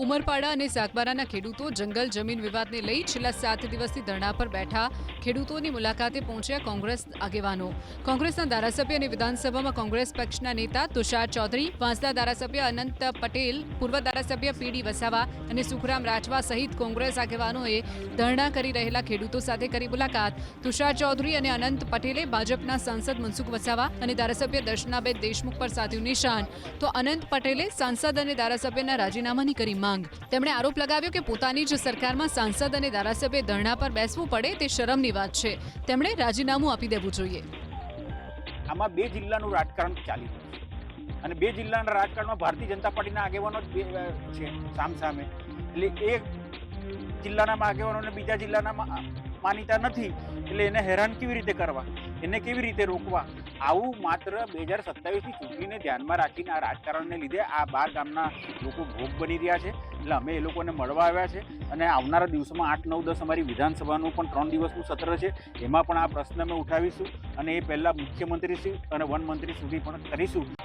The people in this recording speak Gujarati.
ઉમરપાડા અને સાગબારાના ખેડૂતો જંગલ જમીન વિવાદને લઈ છેલ્લા 7 દિવસથી ધરણા પર બેઠા ખેડૂતોની મુલાકાતે પહોંચ્યા કોંગ્રેસ આગેવાનો। કોંગ્રેસના ધારાસભ્ય અને વિધાનસભામાં કોંગ્રેસ પક્ષના નેતા તુષાર ચૌધરી, વાંસદા ધારાસભ્ય અનંત પટેલ, પૂર્વ ધારાસભ્ય પીડી વસાવા અને સુખરામ રાઠવા સહિત કોંગ્રેસ આગેવાનોએ ધરણા કરી રહેલા ખેડૂતો સાથે કરી મુલાકાત। તુષાર ચૌધરી અને અનંત પટેલે ભાજપના સાંસદ મનસુખ વસાવા અને ધારાસભ્ય દર્શનાબેન દેશમુખ પર સાધ્યું નિશાન, તો અનંત પટેલે સાંસદ અને ધારાસભ્યના રાજીનામાની કરી માંગ। તેમણે આરોપ લગાવ્યો કે પોતાની જ સરકારમાં સાંસદ અને ધારાસભ્ય ધરણા પર બેસવું પડે તે શરમની વાત છે। તેમણે રાજીનામું આપી દેવું જોઈએ। આમાં બે જિલ્લાનું રાજકારણ ચાલી રહ્યું છે અને બે જિલ્લાના રાજકારણમાં ભારતીય જનતા પાર્ટીના આગેવાનો જ છે સામસામે, એટલે એક જિલ્લાના આગેવાનોને બીજા જિલ્લાના માનીતા નથી, એટલે એને હેરાન કેવી રીતે કરવા, એને કેવી રીતે રોકવા? આવું માત્ર 2027ની ચૂંટણીને ધ્યાનમાં રાખીને આ રાજકારણને લીધે આ 12 ગામના લોકો ભોગ બની રહ્યા છે। એટલે અમે એ લોકોને મળવા આવ્યા છે અને આવનારા દિવસોમાં 8, 9, 10 અમારી વિધાનસભાનું પણ 3 દિવસનું સત્ર છે, એમાં પણ આ પ્રશ્ન અમે ઉઠાવીશું અને એ પહેલાં મુખ્યમંત્રીશ્રી અને વન મંત્રી સુધી પણ કરીશું।